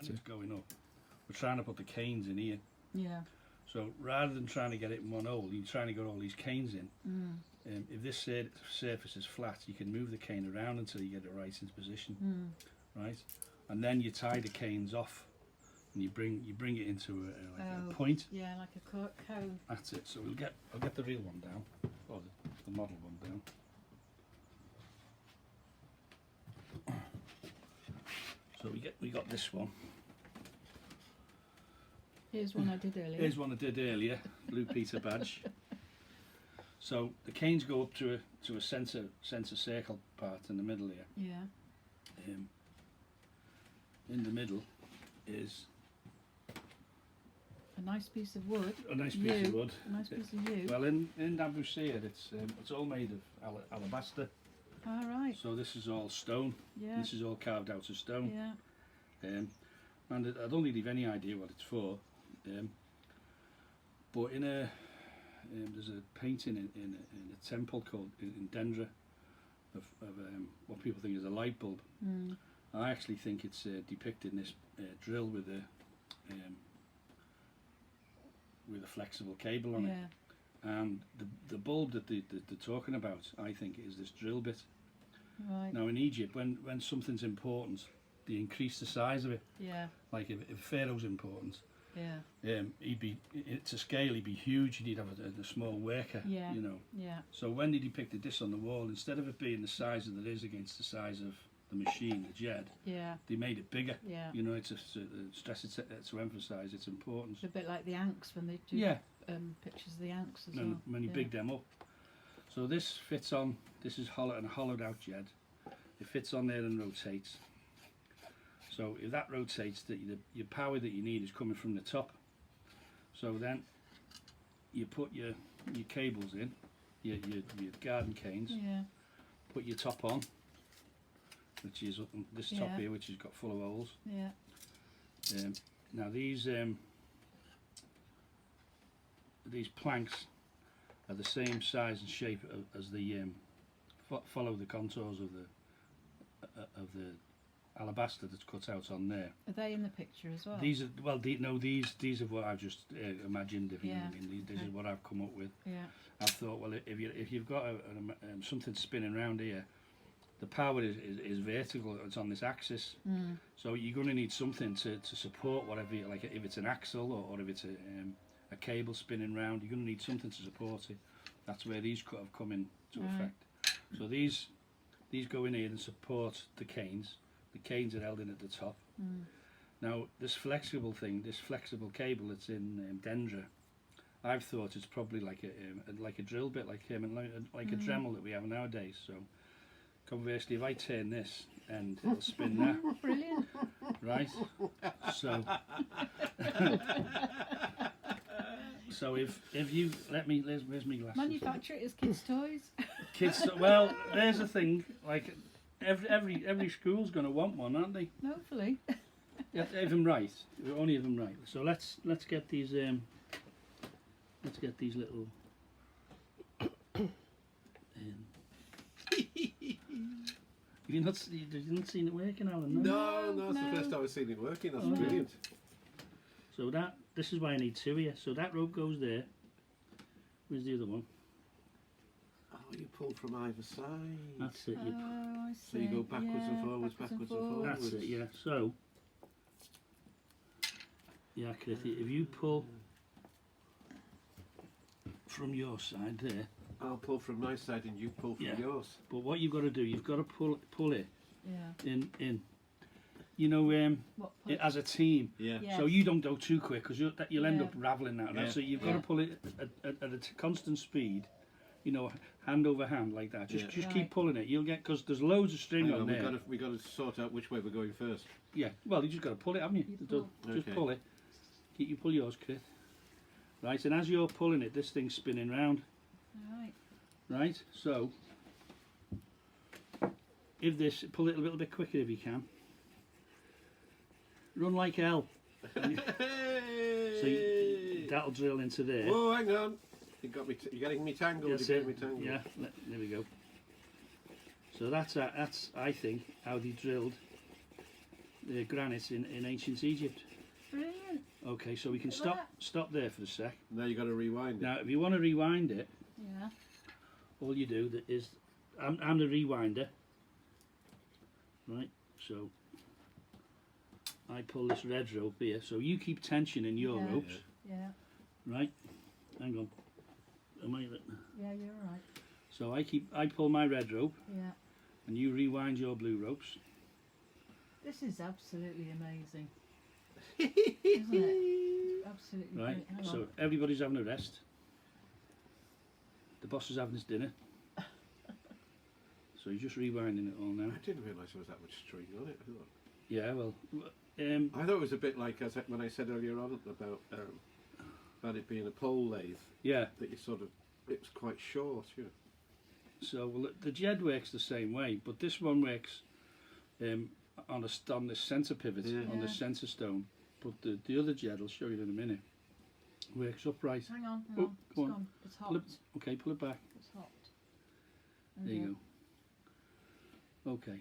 and it's going up. We're trying to put the canes in here. Yeah. So rather than trying to get it in one hole, you're trying to get all these canes in. If this surface is flat, you can move the cane around until you get it right into position, right? And then you tie the canes off, and you bring it into a point. Yeah, like a cone. That's it. So I'll get the real one down, or the model one down. So we got this one. Here's one I did earlier. Here's one I did earlier, Blue Peter badge. So the canes go up to a centre circle part in the middle here. Yeah. In the middle is a nice piece of wood. A nice piece of wood. A nice piece of yew. Well, in Dambusir, it's all made of alabaster. All right. So this is all stone. Yeah. This is all carved out of stone. Yeah. And I don't really have any idea what it's for. But in there's a painting in a temple called in Dendera of what people think is a light bulb. I actually think it's depicting this drill with a flexible cable on it. And the bulb that they're talking about, I think, is this drill bit. Right. Now in Egypt, when something's important, they increase the size of it. Yeah. Like if Pharaoh's important, yeah. To scale, he'd be huge. You'd have a small worker. Yeah. You know. Yeah. So when they depicted this on the wall, instead of it being the size that it is against the size of the machine, the Djed, Yeah. they made it bigger. Yeah. You know, to stress it, to emphasise its importance. It's a bit like the Anks when they do pictures of the Anks as well. When you big them up. So this fits on. This is hollowed out Djed. It fits on there and rotates. So if that rotates, your power that you need is coming from the top. So then you put your cables in, your garden canes. Yeah. Put your top on, which is up on this top here, which has got full of holes. Yeah. Now these planks are the same size and shape as the follow the contours of the alabaster that's cut out on there. Are they in the picture as well? These are these are what I've just imagined. If you know what I mean, this is what I've come up with. Yeah. I've thought, well, if you've got something spinning around here, the power is vertical. It's on this axis, so you're going to need something to support whatever. Like if it's an axle or if it's a cable spinning round, you're going to need something to support it. That's where these have come into effect. So these go in here and support the canes. The canes are held in at the top. Now this flexible cable that's in Dendera, I've thought it's probably like a drill bit, like a Dremel that we have nowadays. So conversely, if I turn this and it'll spin that. Brilliant. Right. So so if you where's my glasses? Manufacture it as kids' toys. Kids. Well, there's a thing like. Every school's going to want one, aren't they? Hopefully. You have to have them right. Only have them right. So let's get these little. You've not seen it working, Alan? No, it's the first time I've seen it working. That's brilliant. So this is why I need two here. So that rope goes there. Where's the other one? Oh, you pull from either side. That's it. I see. So you go backwards and forwards, backwards and forwards. That's it. Yeah. So. Yeah, Kitty, if you pull from your side there. I'll pull from my side and you pull from yours. But what you've got to do, you've got to pull it in. You know, as a team. Yeah. Yes. So you don't go too quick because you'll end up raveling that. Right? Yeah. So you've got to pull it at a constant speed. You know, hand over hand like that. Just keep pulling it. You'll get, because there's loads of string on there. We got to sort out which way we're going first. Yeah. Well, you just got to pull it, haven't you? Just pull it. You pull yours, Chris. Right, and as you're pulling it, this thing's spinning round. Right. Right. So, pull it a little bit quicker if you can. Run like hell. So that'll drill into there. Oh, hang on. You got me. You're getting me tangled. That's You're it. getting me tangled. Yeah. There we go. So that's I think how they drilled granite in ancient Egypt. Brilliant. Okay, so we can Look at stop there for a sec. Now you got to rewind it. Now, if you want to rewind it, Yeah. all you do is, I'm the rewinder, right? So I pull this red rope here. So you keep tension in your Yeah. ropes, Yeah. right? Hang on. Am I? Yeah, you're right. So I pull my red rope, Yeah. and you rewind your blue ropes. This is absolutely amazing. Isn't it? Absolutely Right. great. Hang So on. everybody's having a rest. The boss is having his dinner. So he's just rewinding it all now. I didn't realise there was that much string on it. Yeah, well, I thought it was a bit like when I said earlier on about it being a pole lathe, yeah. that you sort of, it was quite short, you know. So well, the Djed works the same way, but this one works on the centre pivot, Yeah. on the Yeah. centre stone. But the other Djed, I'll show you in a minute, works upright. Hang on. Hang Oh, on. It's go on. gone. It's hot. Pull it, okay, pull it back. It's hot. There you go. Okay.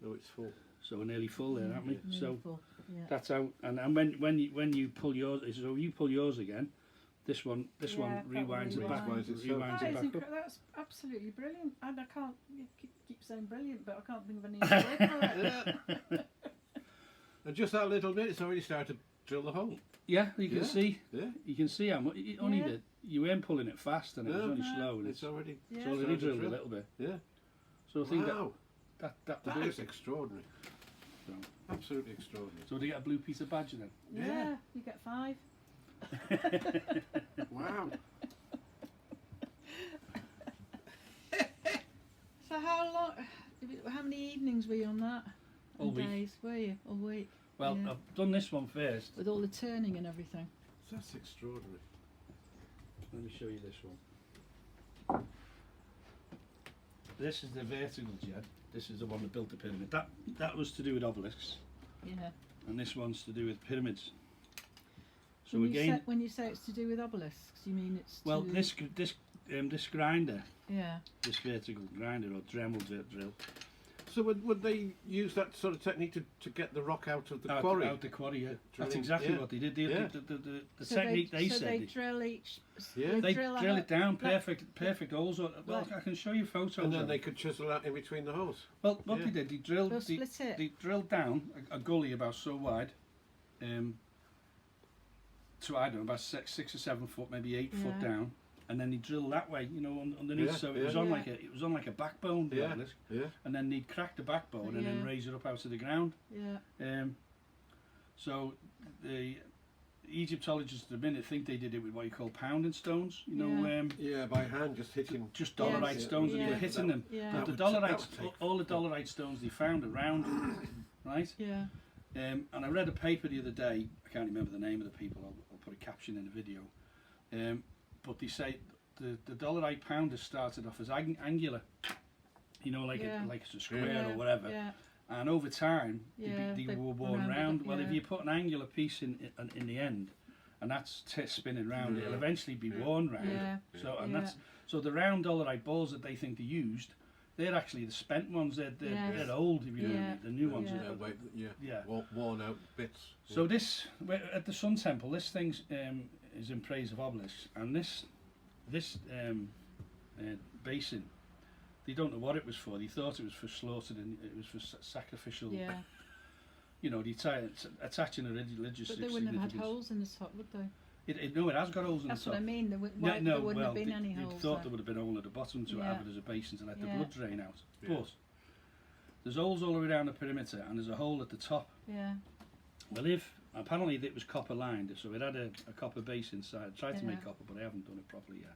No, it's full. So we're nearly full there, aren't we? Nearly So full. Yeah. that's how. And when you pull yours, so you pull yours again. This one Yeah, that rewinds it back. rewinds itself. Rewinds That it is back up. that's absolutely brilliant. And I can't you keep saying brilliant, but I can't think of any other word for it. And just that little bit, it's already started to drill the hole. Yeah, you can Yeah. see. Yeah. You can see how much. Only Yeah. you weren't pulling it fast, and it was No. only No. slow, and It's already. Yeah. it's already started to drilled a drill. little bit. Yeah. So I think Wow. that That will do is it. extraordinary. So, Absolutely extraordinary. so they get a blue piece of badger then. Yeah, you get 5. Wow. So how many evenings were you on that? All And week. days were you? All week. Well, Yeah. I've done this one first. With all the turning and everything. That's extraordinary. Let me show you this one. This is the vertical Djed. This is the one that built the pyramid. That was to do with obelisks, Yeah. and this one's to do with pyramids. So when again, when you say it's to do with obelisks, you mean it's well, to this grinder, yeah. this vertical grinder or Dremel drill, So would they use that sort of technique to get the rock out of the out the quarry. Yeah. That's Drilling, exactly yeah. what they did. Yeah. The So technique they so said. they drill each. Yeah. They drill drill out- it down, like- perfect holes. Well, like- I can show you photos. And then of they it. could chisel out in between the holes. Well, what Yeah. they did, they drilled. They'll They, split it. they drilled down a gully about so wide, to I don't know about 6 or 7 foot, maybe 8 foot Yeah. down, and then they drilled that way, you know, underneath. Yeah, So it yeah. was on Yeah. like a backbone, the Yeah. obelisk, Yeah. and then they'd crack the backbone and then Yeah. raise it up out of the ground. Yeah. So the Egyptologists at the minute think they did it with what you call pounding stones, you know, Yeah. Yeah, by hand, just hitting. just dolerite Yes. stones, and they were Yeah. hitting them. Yeah. But That the would t- that dolerites, would take- all the dolerite stones they found around, right? Yeah. And I read a paper the other day. I can't remember the name of the people. I'll put a caption in the video. But they say the dolerite pounders started off as angular, you know, like Yeah. like a square Yeah. or whatever. Yeah. And over time, Yeah, they they were worn rounded round. up, Well, if yeah. you put an angular piece in the end, and that's spinning round, it'll Yeah. eventually be worn round. Yeah. So and Yeah. that's so the round dolerite balls that they think they used, they're actually the spent ones. They're Yes. old, if you know what I Yeah. mean. The new ones Yeah. are Wait, yeah. yeah. Worn out bits. So this at the Sun Temple, this thing is in praise of obelisks, and this basin, they don't know what it was for. They thought it was for slaughtered, and it was for sacrificial. Yeah. You know, attaching a religious. But they wouldn't have had significance. holes in the top, would they? No, it has got holes in That's the top. what I mean. There, No, there wouldn't well, have been they, any they holes. thought there. there would have been a hole at the bottom to Yeah. have it as a basin to let the Yeah. blood drain out. Yeah. But there's holes all around the perimeter, and there's a hole at the top. Yeah. Well, apparently it was copper lined, so it had a copper base inside. I tried to make Yeah. copper, but I haven't done it properly yet.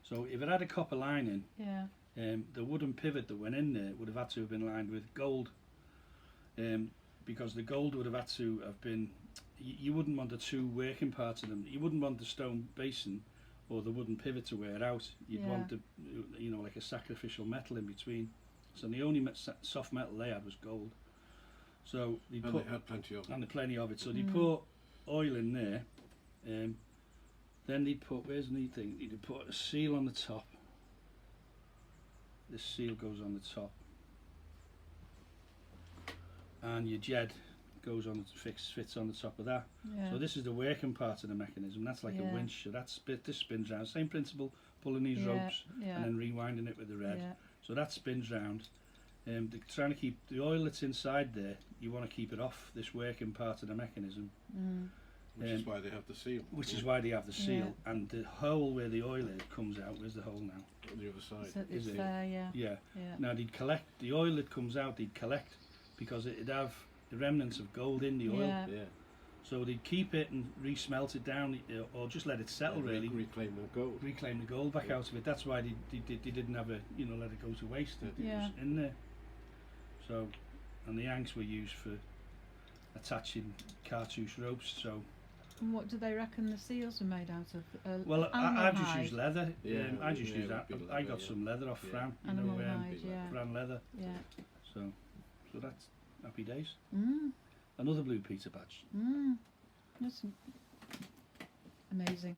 So if it had a copper lining, Yeah. the wooden pivot that went in there would have had to have been lined with gold, because the gold would have had to have been. You wouldn't want the two working parts of them. You wouldn't want the stone basin or the wooden pivot to wear out. You'd Yeah. want like a sacrificial metal in between. So the only soft metal they had was gold. So they And put they had plenty of them. and plenty of it. So they Mm. put oil in there. Then they put, where's the neat thing? They put a seal on the top. this seal goes on the top, and your Djed goes on fits on the top of that. Yeah. So this is the working part of the mechanism. That's like a Yeah. winch. So this spins round. Same principle, pulling these ropes Yeah. and then rewinding it with the red. Yeah. So that spins round. They're trying to keep the oil that's inside there. You want to keep it off this working part of the mechanism, Which is why they have the seal. which is why they have the seal. Yeah. And the hole where the oil is comes out. Where's the hole now? On the other side. So Is it's it? there, yeah. Yeah. Yeah. Now they'd collect the oil that comes out. They'd collect because it'd have the remnants of gold in the oil. Yeah. Yeah. So they'd keep it and re-smelt it down, or just let it settle. And Really, reclaim the gold. reclaim the gold back Yeah. out of it. That's why they didn't have let it go to waste. It Yeah. was in there. So, and the yanks were used for attaching cartouche ropes. So, And what do they reckon the seals are made out of? well, Animal I've just hide. used leather. Yeah, I just yeah, used it that. would be I leather, got yeah. some leather off Yeah. Fran. Animal hide, yeah. Fran leather. Yeah. So that's happy days. Mm. Another Blue Peter badge. Mm. That's amazing.